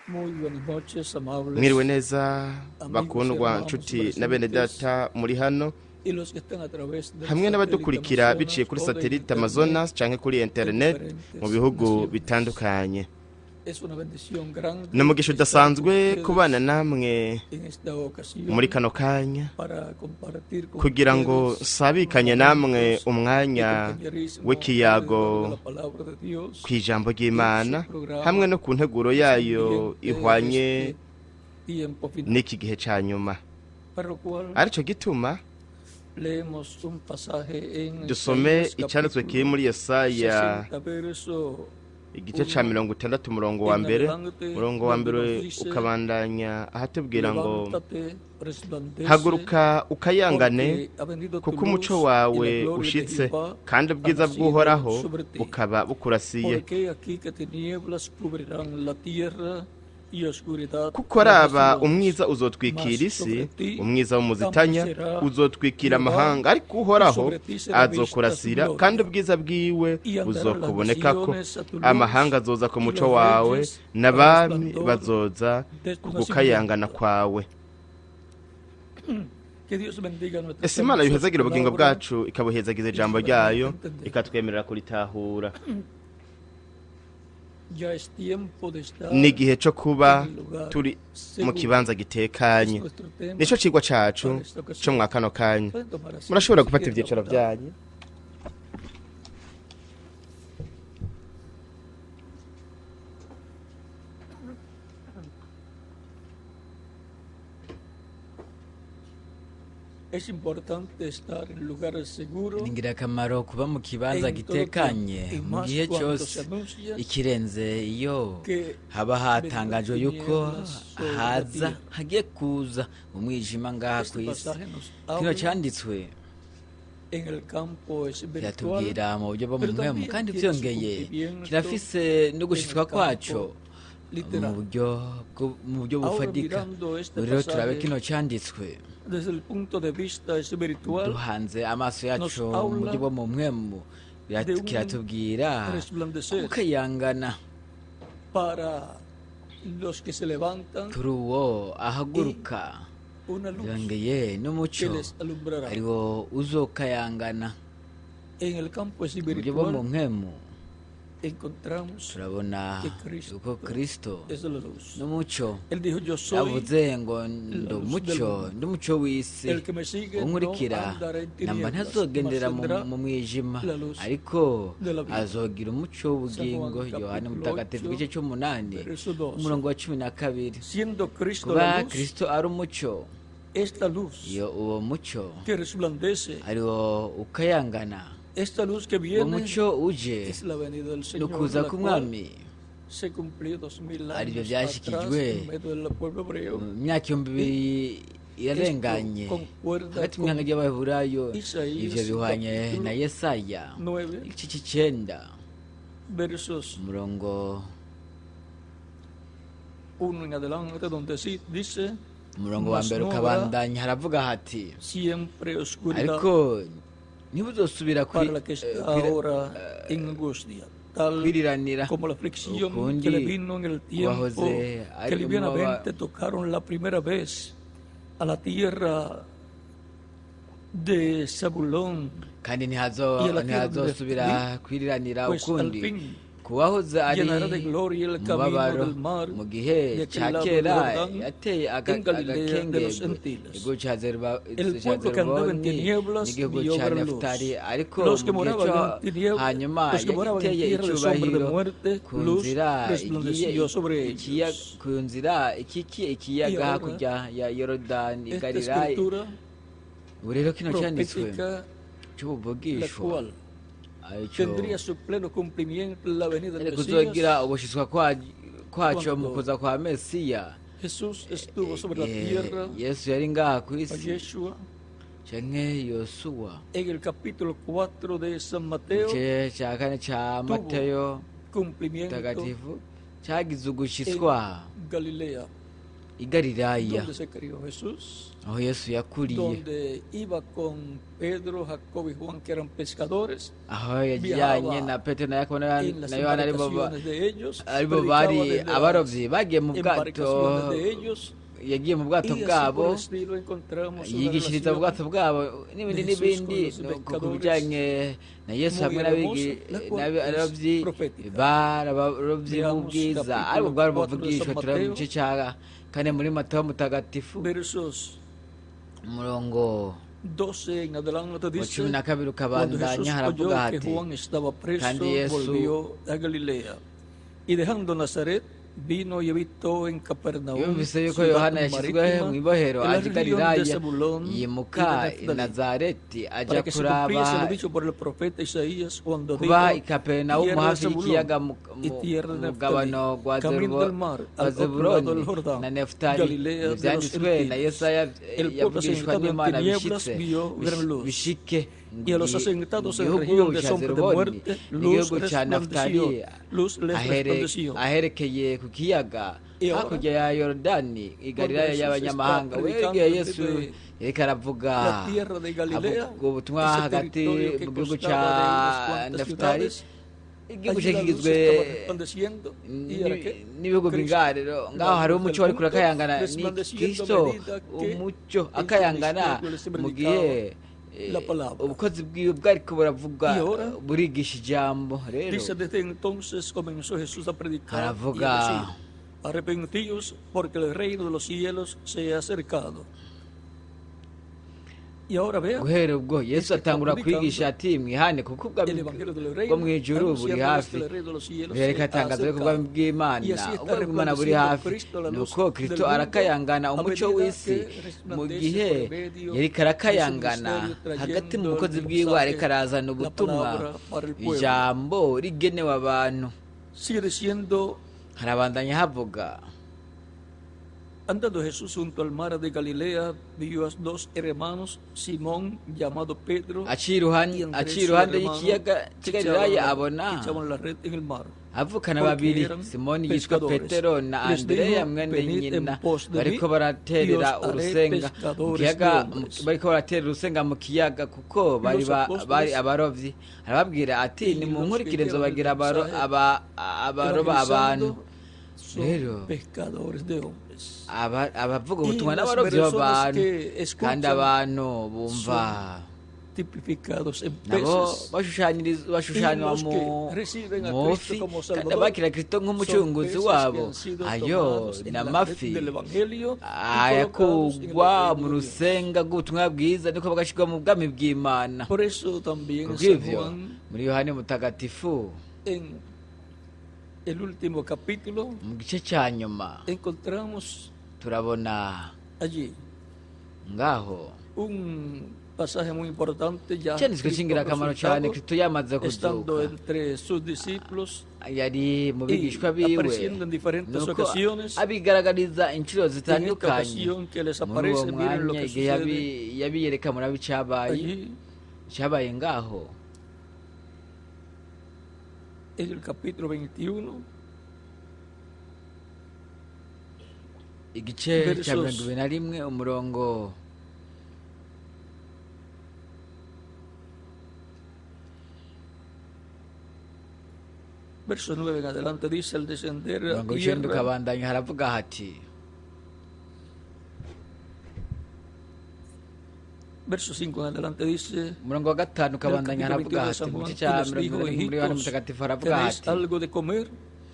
Muy buenas noches, amables. Mwiriwe neza bakundwa nshuti na bene data muri hano Y los que están a través del hamwe n'abadukurikira satélite biciye kuri Amazonas, satellite o de Amazonas canke kuri internet diferentes mu bihugu naciones. bitandukanye. Es una bendición grande Ni umugisha estar udasanzwe con ustedes kubana namwe en esta ocasión muri kano kanya para compartir con kugira ngo ustedes sabikanye unos namwe momentos umwanya de compañerismo w'ikiyago alrededor de la palabra de Dios kw'ijambo ry'Imana en su programa hamwe no ku nteguro yayo ambiente ihwanye de este tiempo final, n'iki gihe ca nyuma. para lo cual Arico gituma leemos un pasaje en dusome Isaías icanditswe kiri muri Yesaya 60 verso igice ca 60 umurongo wa mbere ukabandanya ahatubwira ngo levántate, resplandece, haguruka ukayangane porque ha venido tu kuko umuco luz, y wawe la gloria de ushitse Jehová kandi ha ubwiza nacido bw'uhoraho sobre ti. bukaba bukurasiye. Porque aquí que tinieblas cubrirán la tierra y oscuridad kuko las araba naciones. umwiza uzotwikira isi umwiza w'umuzitanya será uzotwikira amahanga ariko uhoraho azokurasira kandi ubwiza bwiwe Y andarán las buzokubonekako. naciones a tu luz, Amahanga azoza ku y muco los wawe reyes n'abami al resplandor bazoza de tu ku gukayangana nacimiento. kwawe. Que Dios bendiga nuestra Ese Imana yuhezagira ubugingo palabra. bwacu ikabuhezagiza ijambo ryayo ikatwemerera kuritahura. Ya es tiempo de estar Ni igihe cyo kuba en el lugar turi mu seguro. kibanza Es gitekanye. nuestro tema. Nico cigwa cacu Para esta ocasión. cyo mwa kano kanya. Pueden tomar asiento, Murashobora si gufata quieren, ibyicaro la byanyu. Es importante estar en lugares seguros. ni ingirakamaro kuba mu kibanza gitekanye mu gihe cyose ikirenze iyo haba hatangajwe yuko haza hagiye kuza umwijima ngaha ku isi. Kino cyanditswe kiratubwira mu buryo bwo mu mpemu kandi byongeye kirafise no gushitwa kwaco mu buryo bufatika. Rero turabe kino cyanditswe Desde el punto de vista espiritual, duhanze amaso yacu mu buryo bwo mu mpemu kiratubwira resplandecer ukayangana para los que se levantan kuri uwo ahaguruka una luz yongeye que n'umuco les alumbrará. ariwo uzokayangana. En el campo Mu buryo bwo mu espiritual mpemu encontramos turabona que Cristo yuko Kristo es la luz. n'umuco Él dijo, yo soy yavuze ngo ndi umuco w'isi el que me sigue, no umurikira andará en namba tinieblas, ntazogendera mas tendrá mu mwijima la luz ariko de la vida. azogira umuco w'ubugingo. San Juan Yohana capítulo mutagatifu 8, igice cy'umunani verso 12. umurongo wa 12. Siendo Cristo kuba la luz, Kristo ari umuco, esta luz iyo uwo muco que resplandece, ariwo ukayangana, esta luz que uwo viene muco uje es la venida del Señor, nukuza la cual k'umwami se cumplió 2000 aribyo años byashikijwe atrás en medio del pueblo hebreo. mu myaka 2000 irarenganye Esto concuerda hagati mu con ihanga ry'abaheburayo. Isaías Ivyo bihwanye capítulo na Yesaya 9, igice c'icenda versos umurongo 1 en adelante, donde sí dice, umurongo wa mbere Mas ukabandanya haravuga hati siempre oscuridad ariko ntibuzosubira para la que está ahora en angustia, tal kwiriranira como la aflicción ukundi que le vino en el tiempo wahoze ari que livianamente tocaron la primera vez a la tierra de Zabulón, kandi y a la tierra de ntihazosubira kwiriranira pues al ukundi fin kuwahoze ari llenará de gloria el camino umubabaro del mar mu gihe de cya aquel lado kera del Jordán, yateye en Galilea de los agakengego gentiles. igihugu cya El pueblo que andaba en Zeruboni tinieblas n'igihugu vio cya gran luz. Nefutali, ariko Los que mu gihe moraban cyo en tinieblas, hanyuma los que moraban en yateye tierra de sombra de icyubahiro muerte, ku luz nzira resplandeció sobre ellos. ku nzira ikiyaga Y ahora, hakurya ya Yorodani Esta Galilaya. escritura Ubu rero kino cyanditswe profética, la cy'ubuvugisho cual aricyo tendría su pleno cumplimiento en la venida del kuzogira Mesías. ubushiswa kwacyo mu kuza kwa Mesiya. Jesús estuvo sobre la tierra, Yesu yari ngaha ku a isi Yeshua, canke Yosuwa en el capítulo 4 de San Mateo, igice cya kane cya Mateyo cumplimiento mutagatifu cyagize ugushiswa en Galilea. i Galilaya donde se crió Jesús, aho Yesu yakuriye, donde iba con Pedro, Jacob y Juan, que eran pescadores, aho yajyanye na Petero na Yakobo en las na Yohana embarcaciones de ellos, aribo predicaba bari desde las abarobyi bagiye mu bwato, embarcaciones de ellos, yagiye mu bwato y así por bwabo el estilo encontramos una yigishiriza mu bwato relación bwabo n'ibindi de Jesús n'ibindi con los ku pescadores bijyanye na Yesu muy hamwe hermosa, la cual es n'abarobyi profética. bari abarobyi Veamos b'ubwiza capítulo ariko bwari 4 de buvugishwa San turaba mu Mateo. gice cya kane muri Matayo mutagatifu versos umurongo 12 en adelante wa dice, 12 cuando ukabandanya Jesús oyó haravuga que hati Juan estaba preso, kandi Yesu volvió a Galilea, y dejando Nazaret, vino y habitó en Capernaum, yumvise yuko ciudad Yohana yashyizwe marítima, mu ibohero en la aje i región de Galilaya Zabulón y yimuka de i Neftalí, Nazareti ajya para que se cumpliese lo kuraba dicho por el profeta Isaías cuando kuba i dijo, Kaperinawumu tierra de hafi y'ikiyaga Zabulón y tierra de mugabano Neftalí, gwa camino del mar, wa al otro lado del Zebuloni Jordán, na Nefutali, Galilea de los ibyanditswe na gentiles. Yesaya El pueblo yavugishwa asentado en n'Imana tinieblas bishitse vio gran luz, bishike y a los asentados en igihugu región de cya sombra de Zeruboni muerte, luz n'igihugu cya resplandeció, Nafutali luz les resplandeció. aherekeye ku kiyaga Y ahora, hakurya ya Yorodani i Galilaya Jesús y'abanyamahanga está werekeye predicando Yesu desde yariko aravuga la tierra de Galilea, avuga ubutumwa ese hagati territorio que mu gihugu constaba cya de unas cuantas Nefutali, ciudades, igihugu allí cye la luz kigizwe estaba resplandeciendo, y era que n'ibihugu Cristo, bingariro ngaho la hari luz umucyo del ariko mundo, urakayangana ni resplandeciendo a Kristo medida que umucyo el akayangana ministerio les mu predicaba gihe la palabra. ubukozi bwiwe bwariko buravuga Y ahora, burigisha ijambo rero dice, desde entonces comenzó Jesús a predicar y a aravuga decir, arrepentíos porque el reino de los cielos se ha acercado. Y ahora vean, guhera ubwo Yesu está atangura predicando kwigisha ati mwihane kuko ubwami el evangelio del bwo reino, mu ijuru buri anunciándoles hafi que el reino de los cielos bereka se ha atangaza yuko ubwami acercado. bw'Imana Y así está ubwami bw'Imana buri resplandeciendo hafi Cristo la luz nuko Kristo del mundo, arakayangana a umucyo medida w'isi que resplandece mu gihe por medio yariko arakayangana de su ministerio, hagati mu trayendo bukozi el bwiwe mensaje, ariko arazana la ubutumwa palabra para el pueblo. ijambo rigenewe abantu. Sigue diciendo, harabandanya havuga andando Jesús junto al mar de Galilea, vio a dos hermanos, Simón, llamado Pedro, aciye y Andrés, su iruhande hermano, y'ikiyaga que cy'i Galilaya echaban abona la red en el mar. avukana Porque babiri eran Simoni yitwa pescadores. Petero na Les Andereya dijo, mwene venid nyina en pos de bariko mí, baraterera y os haré urusenga mu pescadores kiyaga de hombres. bariko baratera urusenga mu kiyaga kuko bari Los apóstoles bari abarovyi arababwira ati y nimunkurikire los que nzobagira llevan el mensaje abaroba abantu. evangelizando son Rero pescadores de hombres. abavuga Y ubutumwa las n'abarovyi personas b'abantu que kandi escuchan abantu bumva tipificados en nabo peces. bashushanywa Y los que reciben a mu Cristo fi como kandi Salvador abakira Kristo nk'umucunguzi son peces wabo que han sido ayo tomados en la n'amafi red del Evangelio y ayakugwa colocados en el mu reino de Dios. rusenga rw'ubutumwa bwiza niko bagashyirwa mu bwami bw'Imana. Por eso también en San Kubw'ivyo Juan, muri Yohane mutagatifu en el último capítulo, mu gice cya nyuma encontramos turabona allí ngaho un pasaje muy importante, ya cyanditswe Cristo cy'ingirakamaro cyane resucitado, Kristo yamaze estando kuzuka entre sus discípulos yari mu y bigishwa biwe apareciendo en diferentes nuko ocasiones. abigaragariza inshuro En esta zitandukanye ocasión que les muri uwo aparece, miren lo mwanya que igihe sucede yabiyereka murabi allí cyabaye ngaho en el capítulo 21, igice cya versos 21 umurongo verso 9 en adelante, dice: al descender a mirongo icyenda tierra, ukabandanya haravuga hati verso 5 en adelante dice: umurongo wa gatanu ukabandanya en el haravuga capítulo 21 de hati San mu gice Juan, cya y les dijo: mirongo irindwi muri Yohane hijitos, mutagatifu haravuga ¿tenéis hati algo de comer?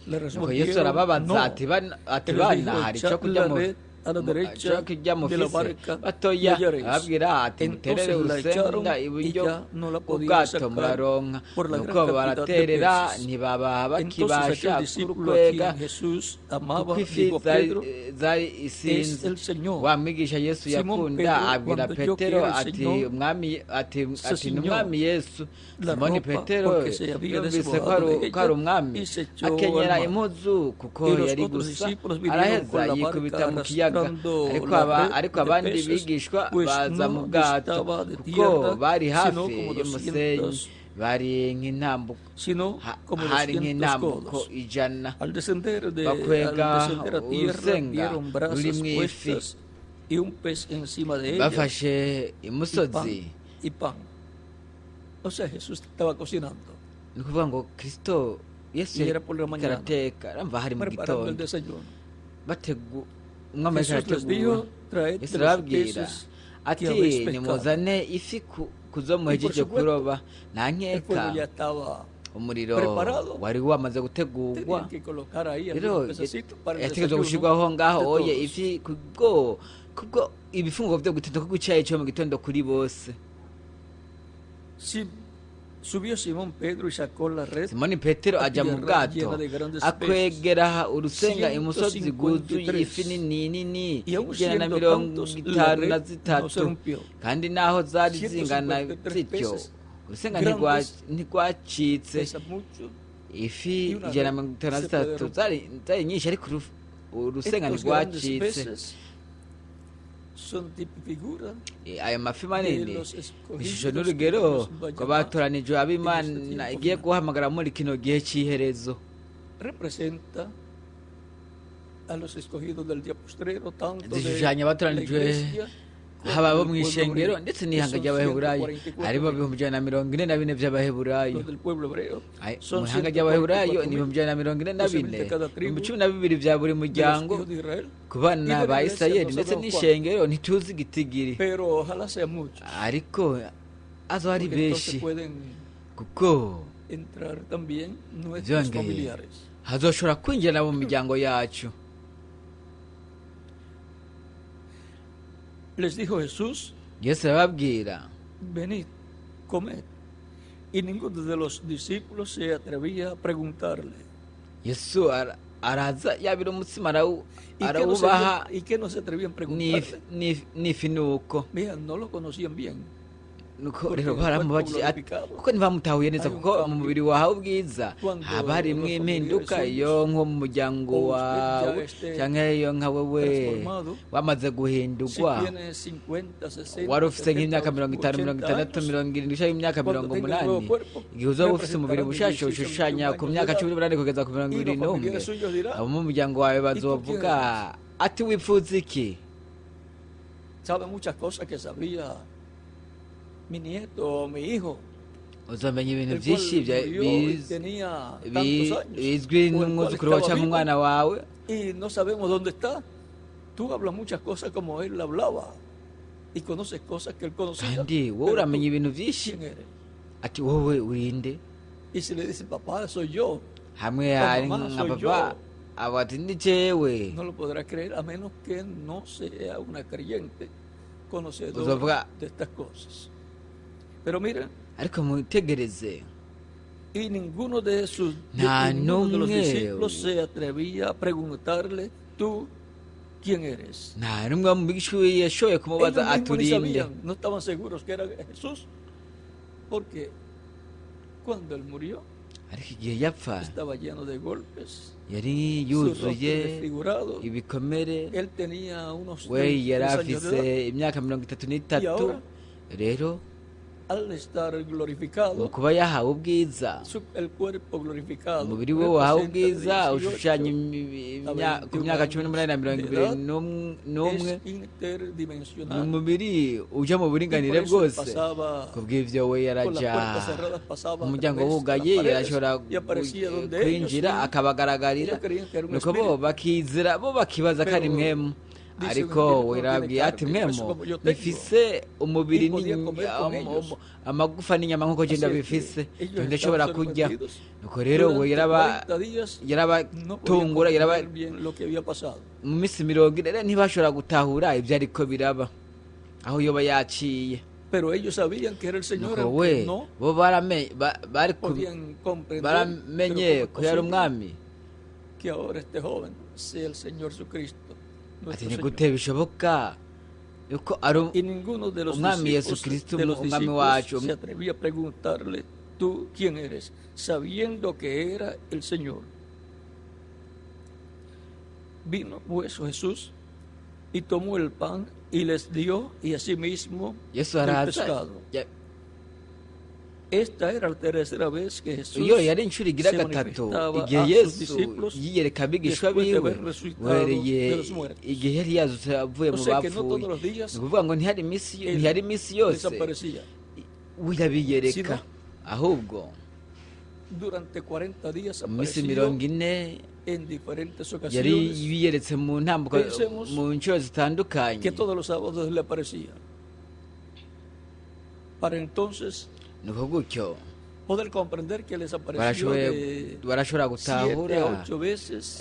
Le nuko Yesu respondieron: arababaza no. ati Él les bana dijo: hari icyo echad kurya la red a la derecha de la mufise barca y batoya hallaréis. arababwira ati muterere Entonces la echaron urusenda y iburyo ya no la podían ubwato sacar muraronka por la nuko gran cantidad de baraterera peces. ntibaba Entonces bakibasha aquel discípulo a quien kurukwega Jesús kuko amaba ifi dijo a Pedro: zari es isinzi el Señor. wa mwigisha Yesu Simón yakunda Pedro, abwira cuando yo Petero quiero el ati Señor, umwami ati se ati n'umwami Yesu la Simoni ropa Petero porque se había yumvise ko despojado de ko ari ella umwami y se echó akenyera al mar. impuzu kuko Y los yari otros gusa discípulos vinieron con araheza la yikubita barca mu kiyaga arrastrando ariko la red ariko de abandi peces, bigishwa pues baza mu no bwato estaba de kuko tierra, bari sino hafi como y'umusenyi 200 bari nk'intambuko sino como hari 200 nk'intambuko codos. 100 Al descender bakwega a tierra urusenga vieron brasas rurimo ifi puestas y un pez encima de ellas bafashe imusozi y pan. O sea, Jesús estaba cocinando, ni ukuvuga ngo Kristo Yesu y era por la mañana, arateka aramva hari mu preparando el gitondo desayuno. umwami ariko Jesús les arategura dijo, traed Yesu de los arababwira peces ati que habéis pescado. nimuzane ifi kuzo muhejeje supuesto, kuroba nta El nkeka fuego ya estaba umuriro preparado. wari wamaze gutegurwa Tenían que colocar ahí rero algunos pececitos para el yategerezwa desayuno gushyirwaho ngaho de oye todos. ifi kubwo ibifunguro byo gutenda ko gucaye cyo mu gitondo kuri bose. Subió Simón Pedro y sacó la red. Simoni Petero ajya mu bwato akwegera urusenga imusozi guzuye ifi nini ijana na 53 kandi naho zari zingana zityo urusenga ntigwacitse ifi 153 zari nyinshi ariko urusenga ntigwacitse. Aya mafi manini ishusho n'urugero ko batoranijwe ab'Imana igiye guhamagara muri kino gihe cy'iherezo. zishushanya abatoranijwe haba abo mu ishengero ndetse n'ihanga ry'abaheburayo harimo 144 by'abaheburayo. Mu ihanga ry'abaheburayo ni 144 12 bya buri muryango ku bana ba Isirayeli ndetse n'ishengero ntituzi igitigiri ariko azo ari benshi kuko byongeye hazoshobora kwinjira nabo mu miryango yacu. Les dijo Jesús, Yesu arababwira, venid, comed. Y ninguno de los discípulos se atrevía a preguntarle. Yesu araza yabira umutsima arawubaha y que no se atrevían a preguntarle. N'ifi nuko. Mira, no lo conocían bien. Nuko rero baramubajije kuko ntibamutahuye neza kuko mu mubiri wawe ubwiza haba harimo impinduka iyo nko mu muryango wawe cyangwa iyo nka wewe wamaze guhindurwa wari ufite nk'imyaka 50 60 70 cyangwa imyaka 80 igihe uzaba ufite umubiri bushasha ushushanya ku myaka 18 kugeza ku 21 abo mu muryango wawe bazovuga ati wipfuza iki. Sabe muchas cosas que sabía mi nieto, mi hijo. Uzamenya ibintu byinshi bizwi n'umwuzukuru wawe cyangwa umwana wawe. Y no sabemos dónde está. Tú hablas muchas cosas como él hablaba y conoces cosas que él conocía. Kandi wowe uramenya ibintu byinshi ati wowe urinde. Y si le dice papá soy yo, hamwe hari nka papa abati ndi jewe, no lo podrá creer a menos que no sea una creyente conocedora de estas cosas. Pero mira, ariko mutegereze y ninguno de los discípulos se atrevía a preguntarle, tú quién eres. Nta numwe mu bigishuye yashoye kumubaza aturinde. No estaban seguros que era Jesús, porque cuando él murió ariko igihe yapfa estaba lleno de golpes, yari yuzuye ibikomere, él tenía unos we yari afise imyaka 33 rero al estar glorificado, kuba yahawe ubwiza, el cuerpo glorificado, umubiri we wahawe ubwiza ushushanya ku myaka 18 na 21 umubiri uja mu buringanire bwose. Kubw'ivyo we yaraja umuryango wugaye yarashobora kwinjira akabagaragarira nuko bo bakizira bo bakibaza ko ari mwemu, ariko werabwiye ati mwemo bifise umubiri amagufa n'inyama nk'uko genda bifise ndashobora kurya. Nuko rero we yarabatungura mu minsi 70 rero ntibashobora gutahura ibyo ariko biraba aho yoba yaciye. Pero ellos sabían que era el Señor, aunque no baramenye ko yari umwami, que ahora este joven sea el Señor Jesucristo. Ati ni gute bishoboka yuko ari umwami Yesu Kristo umwami wacu. Se atrevía a preguntarle, tú quién eres, sabiendo que era el Señor. Vino pues Jesús y tomó el pan y les dio, y asimismo el pescado. Yesu araza, Esta era la tercera vez que Jesús iyo yari inshuro igira se gatatu manifestaba igihe a sus yesu discípulos yiyereka abigishwa después de biwe haber resucitado uhereye de los muertos. igihe yari yazutse avuye O mu sea que no bapfuye todos los días ni ukuvuga ngo ntihari iminsi yose desaparecía. wirabiyereka ahubwo Durante 40 días mu minsi apareció 40 en diferentes yari ocasiones biyeretse mu ntambuko Pensemos mu nshuro zitandukanye que todos los sábados le aparecía. Para entonces nuko gutyo poder comprender que les apareció de barashobora 7 a gutahura 8 veces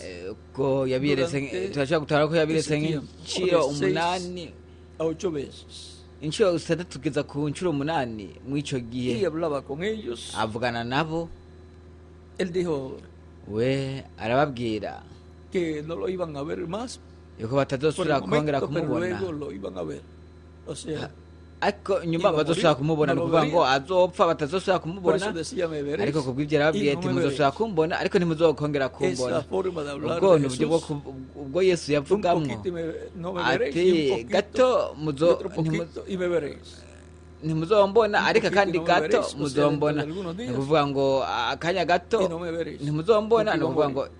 ko yabiyeretse turashobora gutahura ko yabiyeretse ese nk'inshuro tiempo, de 8 a 8 veces. inshuro 6 tugeza ku nshuro 8 mw'ico Y gihe hablaba con ellos. avugana nabo Él dijo we arababwira que no lo iban a ver más yuko por el batazosubira kongera momento, pero kumubona luego lo iban a ver. O sea, ariko nyuma Iba bazosubira muri- kumubona ni no lo ukuvuga ngo vería. azopfa batazosubira por kumubona eso decía, me veréis. ariko kubw'ibyo yarababwiye y no ati me muzosubira veréis. kumbona ariko ntimuzokongera kumbona Esa forma de hablar ubwo de ni uburyo Jesús, ubwo yesu un yavugamwo poquito y no me veréis, y ati un poquito, gato y otro poquito y me veréis. ntimuzombona ariko poquito akandi no me gato veréis, o sea, muzombona dentro de algunos días. ni ukuvuga ngo akanya gato Y no me veréis. ntimuzombona Porque ni iba a ukuvuga ngo morir.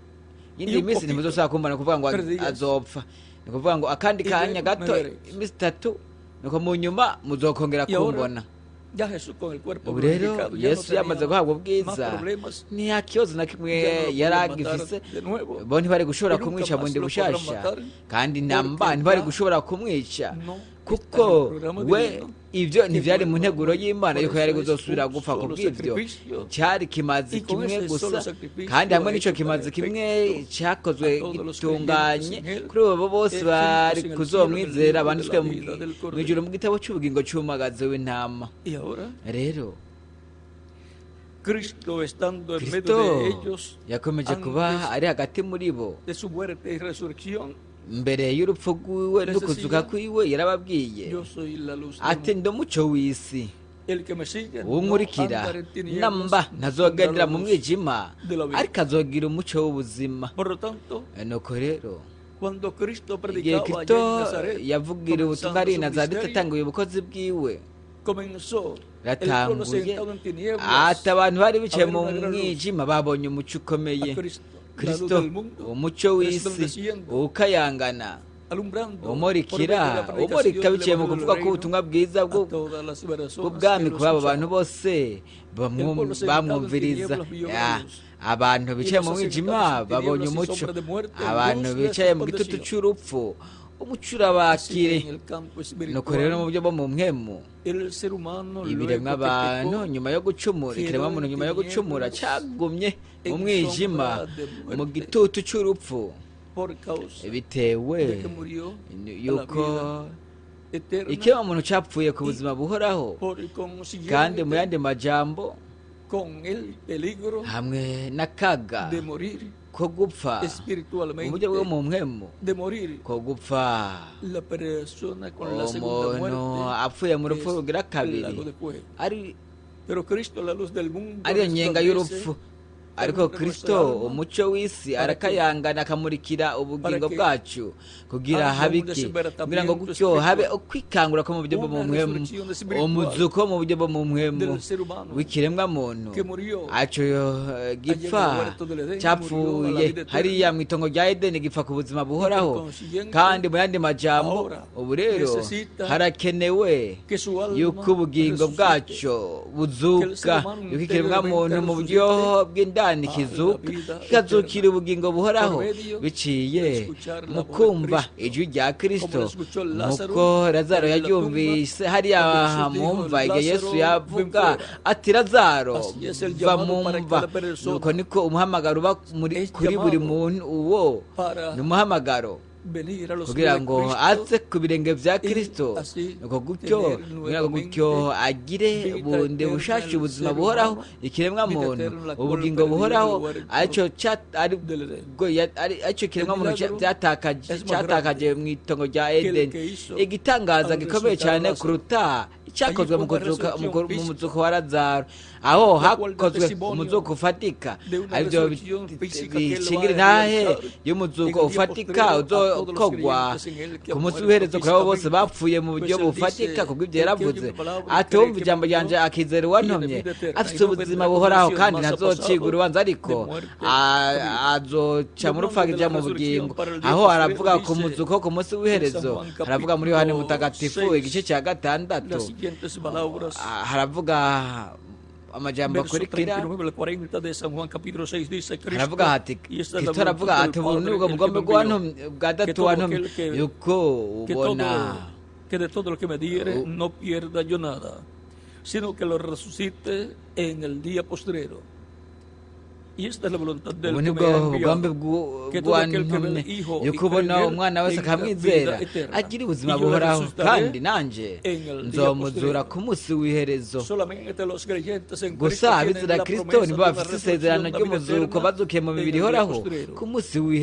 yindi Y un minsi poquito, ntimuzosubira kumbona ni ukuvuga ngo 3 días. azopfa ni ukuvuga ngo akandi Y kanya luego gato me veréis. iminsi 3 nuko mu nyuma muzokongera Y ahora, kumbona ya Jesús con el cuerpo ubu rero glorificado ya no yesu yamaze tenía guhabwa más ubwiza problemas. nta kibazo na kimwe Ya no lo yari podían matar agifise de nuevo. bo ntibari gushobora Y nunca kumwica más bundi lo podrán bushasha matar, kandi porque namba ntibari ya gushobora kumwica No kuko está en el programa we divino ibyo que ntibyari mu vuelva a nteguro morir. y'imana Por yuko eso yari es kuzosubira un gupfa solo kubw'ibyo sacrificio. cyari kimazi Y con kimwe ese gusa solo sacrificio kandi hamwe ha n'icyo hecho kimazi perfecto kimwe cyakozwe a todos los gitunganye creyentes en él, kuri abo bose escritos bari en el kuzomwizera cielo del libro banditswe de la vida del mu Cordero. ijuru mu gitabo cy'ubugingo cy'umwagazi w'intama Y ahora, rero Cristo estando en medio kristo de ellos yakomeje kuba antes ari hagati muri bo de su muerte y resurrección, mbere y'urupfu rwiwe Les n'ukuzuka decía, kwiwe yarababwiye yo soy la luz del ati mundo. ndi umuco w'isi El que me sigue no uwunkurikira andará en tinieblas, namba sino ntazogendera tendrá la mu luz mwijima de la vida. ariko azogira umuco w'ubuzima Por lo tanto, nuko rero cuando Cristo igihe predicaba kristo allá en Nazaret, yavugira ubutumwa ari i comenzando su nazareti ministerio, atanguye ubukozi bwiwe comenzó el pueblo yatanguye sentado en tinieblas ati abantu bari bicaye a ver mu una gran luz. mwijima babonye umuco ukomeye A Cristo, la luz kristo del mundo, umuco w'isi resplandeciendo, ukayangana alumbrando umurikira por medio de la umurika predicación biciye mu del kuvuga ko reino ubutumwa bwiza a todas las personas bw'ubwami que lo kuri abo bantu escuchaban. bose pueblo sentado en bamwumviriza tinieblas vio Ya, la luz. abantu bicaye mu los mwijima asentados en babonye tinieblas y umuco sombra de muerte, abantu luz les bicaye mu gitutu resplandeció. cy'urupfu umuco Así urabakire en el campo nuko rero mu espiritual, buryo bwo mu mpemu el ser humano ibiremwa luego que abantu pecó, nyuma yo gucumura ikiremwamuntu nyuma yo gucumura cyagumye mu mwijima mu gitutu cy'urupfu por causa bitewe de que murió yuko eterna, ikiremwamuntu cyapfuye ku buzima buhoraho kandi mu yandi majambo con el peligro hamwe n'akaga de morir ko gupfa mu espiritualmente, buryo bwo mu mpemu de morir ko gupfa la persona con la segunda umuntu muerte, apfuye mu rupfu que es rugira el kabiri lago de fuego. ari Pero Cristo, la luz del mundo, ariyo nyenga resplandece y'urupfu ariko kristo umuco w'isi arakayangana akamurikira ubugingo bwacu kugira habe iki kugira ngo gutyo habe ukwikangura ko mu buryo bwo mu mpemu umuzuko mu buryo bwo mu mpemu del ser humano w'ikiremwa muntu que murió aco gipfa cyapfuye hariya mu itongo rya edeni gipfa ku buzima buhoraho kandi mu yandi majambo ubu rero harakenewe que su alma yuko ubugingo resucite, bwacu buzuka yuko ikiremwa muntu mu buryo bw'indani kizuka kikazukira ubugingo buhoraho biciye mu kumva ijwi rya kristo nk'uko lazaro yaryumvise hariya mu mva igihe yesu yavuga ati lazaro va mu mva nuko niko umuhamagaro uba kuri buri muntu uwo ni umuhamagaro kugira ngo aze ku birenge bya kristo nuko gutyo kugira ngo gutyo agire bundi bushasha ubuzima buhoraho ikiremwa muntu ubugingo buhoraho aricyo kiremwa muntu cyatakaje mu itongo rya edeni igitangaza gikomeye cyane kuruta icyakozwe mu muzuko wa lazaro aho hakozwe umuzuko ufatika aribyo bishingira intahe y'umuzuko ufatika bizokogwa ku munsi w'iherezo kuri abo bose bapfuye mu buryo bufatika kubw'ibyo yaravuze ati wumva ijambo ryanje akizera uwantumye afite ubuzima buhoraho kandi ntazocigwa urubanza ariko azoca mu rupfu akija mu bugingo. Aho aravuga ku muzuko ku munsi w'iherezo, haravuga muri Yohane Mutagatifu igice cya 6 haravuga amajambo akurikira, haravuga hati Kristo aravuga ati ubu ni bwo bugombe bwa data wantumye yuko ubona que de todo lo que me diere no pierda yo nada, sino que lo resucite en el día postrero. Y esta es la voluntad del que me ha enviado, que todo aquel que ve al Hijo y cree en él tenga vida eterna. Y yo le resucitaré en el día postrero. Solamente los creyentes en Cristo tienen la promesa de la resurrección de la vida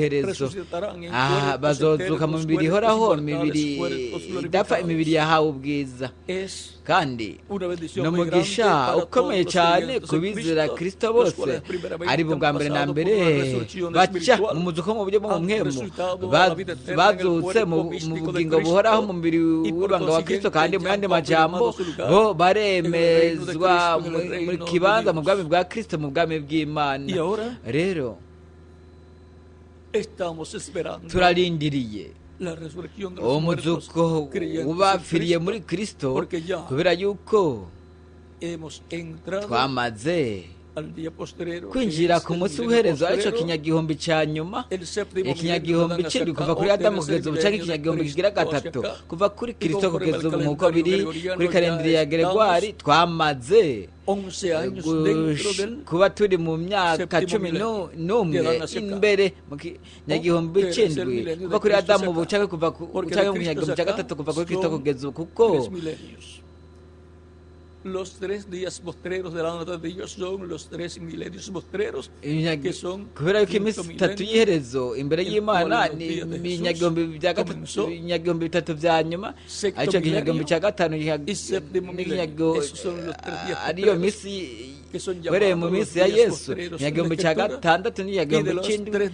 eterna. Resucitarán en cuerpos eternos, es kandi n'umugisha ukomeye cyane kubizera Kristo bose ari bo bwa mbere na mbere baca mu muzuko mu buryo bw'umwemu bazutse mu bugingo buhoraho mu mubiri w'ibanga wa Kristo, kandi mu yandi majambo bo baremezwa mu kibanza mu bwami bwa Kristo, mu bwami bw'Imana. Rero turarindiriye uwo muzuko ubapfiriye muri Kristo, kubera yuko twamaze kwinjira ku munsi w'iherezo, aricyo kinyagihumbi cya nyuma, ikinyagihumbi cy'indwi kuva kuri Adamu kugeza ubu, cyangwa ikinyagihumbi kigira gatatu kuva kuri Kristo kugeza ubu, nk'uko biri kuri kalendari ya Gregoire. Twamaze kuba turi mu myaka 11 imbere mu kinyagihumbi cy'indwi kuva kuri Adamu ubu, cyangwa mu kinyagihumbi cya gatatu kuva kuri Kristo kugeza ubu, kuko los 3 días postreros delante de Dios son los 3 milenios postreros, que son kubera yuko iminsi 3 y'iherezo imbere y'Imana ni inyagihumbi bya gatatu, inyagihumbi 3 bya nyuma, aricyo kinyagihumbi cya gatanu ariyo misi wereye mu minsi ya Yesu, inyagihumbi cya gatandatu n'inyagihumbi cy'indwi,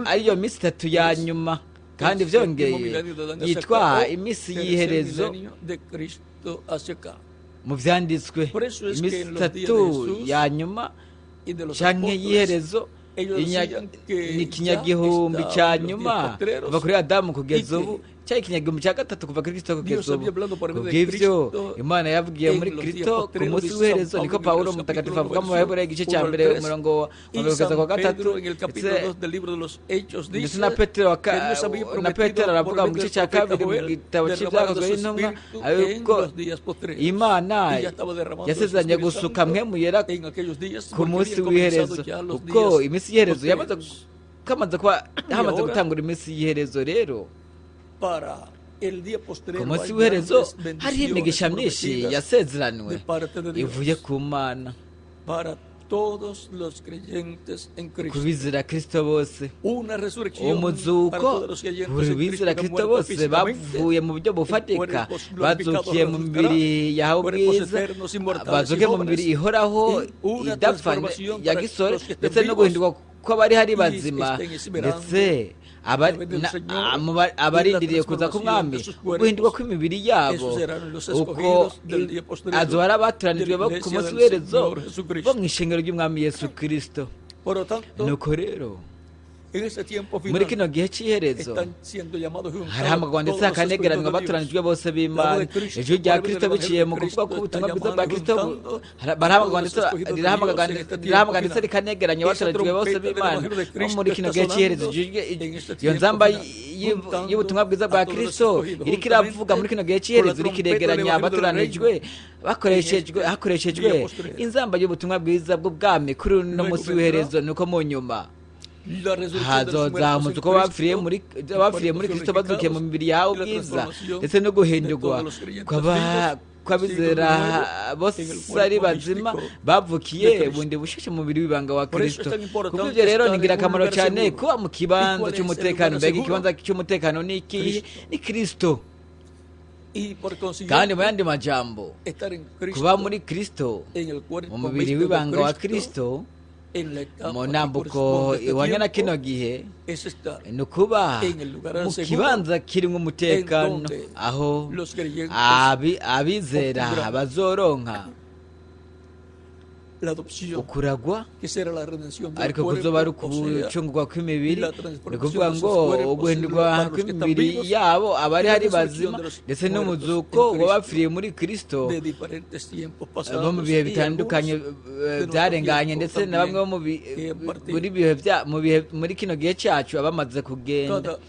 ariyo minsi 3 ya nyuma, kandi vyongeye yitwa iminsi y'iherezo mu vyanditswe. Iminsi 3 ya nyuma canke y'iherezo ni ikinyagihumbi cya nyuma kuva kuri Adamu kugeza ubu, cyari ikinyagihumbi cya gatatu kuva kuri Kristo kugeza ubu. Kubw'ivyo Imana yavugiye muri Kristo ku munsi w'iherezo, niko Pawulo mutagatifu avuga mu Baheburayo igice cya 1 umurongo wa 3, ndetse na Petero aravuga mu gice cya 2 mu gitabo cy'Ibyakozwe n'Intumwa yuko Imana yasezeranye gusuka mpwemu yera ku munsi w'iherezo, kuko iminsi y'iherezo hamaze gutangura iminsi y'iherezo. Rero ku munsi w'iherezo hariho imigisha myinshi yasezeranywe ivuye ku Mana ku bizera Kristo bose. Umuzuko buri bizera Kristo bose bavuye mu buryo bufatika, bazukiye mu mibiri yahawe ubwiza, bazuke mu mibiri ihoraho idapfa ya gisore, ndetse no guhindurwa ko bari hari bazima, ndetse abarindiriye kuza k'umwami, guhindurwa kw'imibiri yabo, uko azohora batoranijwe ku munsi w'iherezo bo mu ishengero ry'umwami Yesu Kristo. Nuko rero muri kino gihe cy'iherezo harahamagwa ndetse hakanegeranwa batoranijwe bose b'Imana. Ijwi rya Kristo biciye mu kuvuga k'ubutumwa bwiza bwa Kristo barahamagwa ndetse rirahamagwa ndetse rikanegeranya batoranijwe bose b'Imana. Muri kino gihe cy'iherezo iyo nzamba y'ubutumwa bwiza bwa Kristo iriko iravuga muri kino gihe cy'iherezo, iriko iregeranya batoranijwe hakoreshejwe inzamba y'ubutumwa bwiza bw'ubwami kuri uno munsi w'iherezo. Nuko mu nyuma hazoza umuzuko bapfiriye muri Kristo bazukiye mu mibiri yawe ubwiza, ndetse no guhindurwa kw'abizera bose ari bazima bavukiye bundi bushashe mu mubiri w'ibanga wa Kristo. Kubw'ivyo rero ni ingirakamaro cyane kuba mu kibanza cy'umutekano. Mbega ikibanza cy'umutekano ni ikihe? Ni Kristo. Kandi mu yandi majambo, kuba muri Kristo mu mubiri w'ibanga wa Kristo mu ntambuko ihwanye na kino gihe ni ukuba mu kibanza kirimo umutekano aho abizera bazoronka ukuragwa ariko kuzoba ari ukucungurwa kw'imibiri ni ukuvuga ngo uguhindurwa kw'imibiri yabo abari hari bazima ndetse n'umuzuko wabapfiriye muri Kristo bo mu bihe bitandukanye byarenganye ndetse na bamwe bo muri kino gihe cyacu abamaze kugenda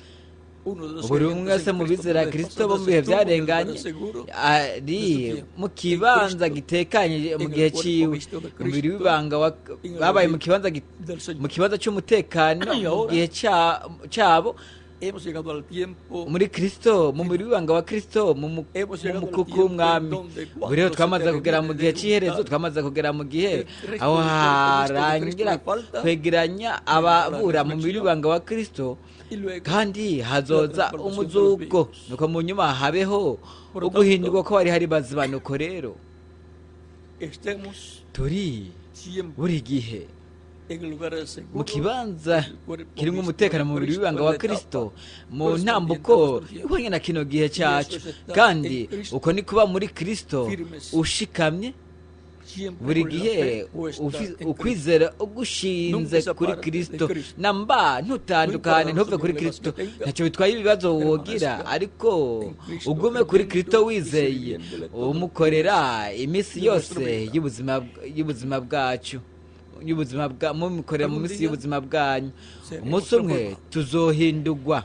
buri umwe wese mu bizera Kristo bo mu bihe byarenganye ari mu kibanza gitekanye mu gihe ciwe umubiri w'ibanga babaye mu kibanza cy'umutekano mu gihe cyabo muri Kristo mu mubiri w'ibanga wa Kristo mu mukuku w'umwami ubu rero twamaze kugera mu gihe cy'iherezo twamaze kugera mu gihe aho harangira kwegeranya ababura mu mubiri w'ibanga wa Kristo kandi hazoza umuzuko nuko mu nyuma habeho uguhindurwa ko hari bazima nuko rero turi buri gihe mu kibanza kirimo umutekano mu mubiri w'ibanga wa Kristo mu ntambuko ihwanye na kino gihe cyacu kandi uko ni kuba muri Kristo ushikamye buri gihe ukwizera ugushinze kuri Kristo namba ntutandukane ntuve kuri Kristo ntacyo bitwaye ibibazo wogira ariko ugume kuri Kristo wizeye umukorera iminsi yose y'ubuzima bwacu mukorera mu minsi y'ubuzima bwanyu umunsi umwe tuzohindurwa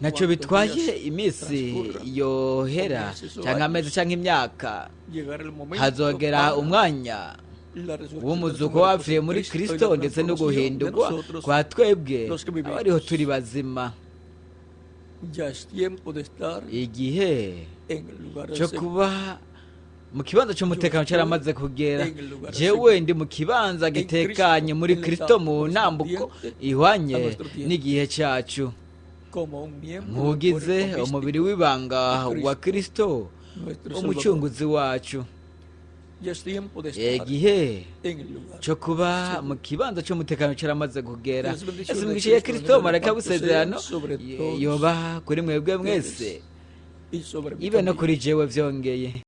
ntacyo bitwaye iminsi yohera cyangwa amezi cyangwa imyaka hazogera umwanya w'umuzuko wapfiriye muri Kristo ndetse no guhindurwa kwa twebwe abariho turi bazima igihe cyo kuba mu kibanza cy'umutekano cyaramaze kugera jewe ndi mu kibanza gitekanye muri Kristo mu ntambuko ihwanye n'igihe cyacu nkugize umubiri w'ibanga wa Kristo umucunguzi wacu igihe cyo kuba mu kibanza cy'umutekano cyaramaze kugera imigisha ya Kristo maraka busezerano yoba kuri mwebwe mwese ibe no kuri jewe vyongeye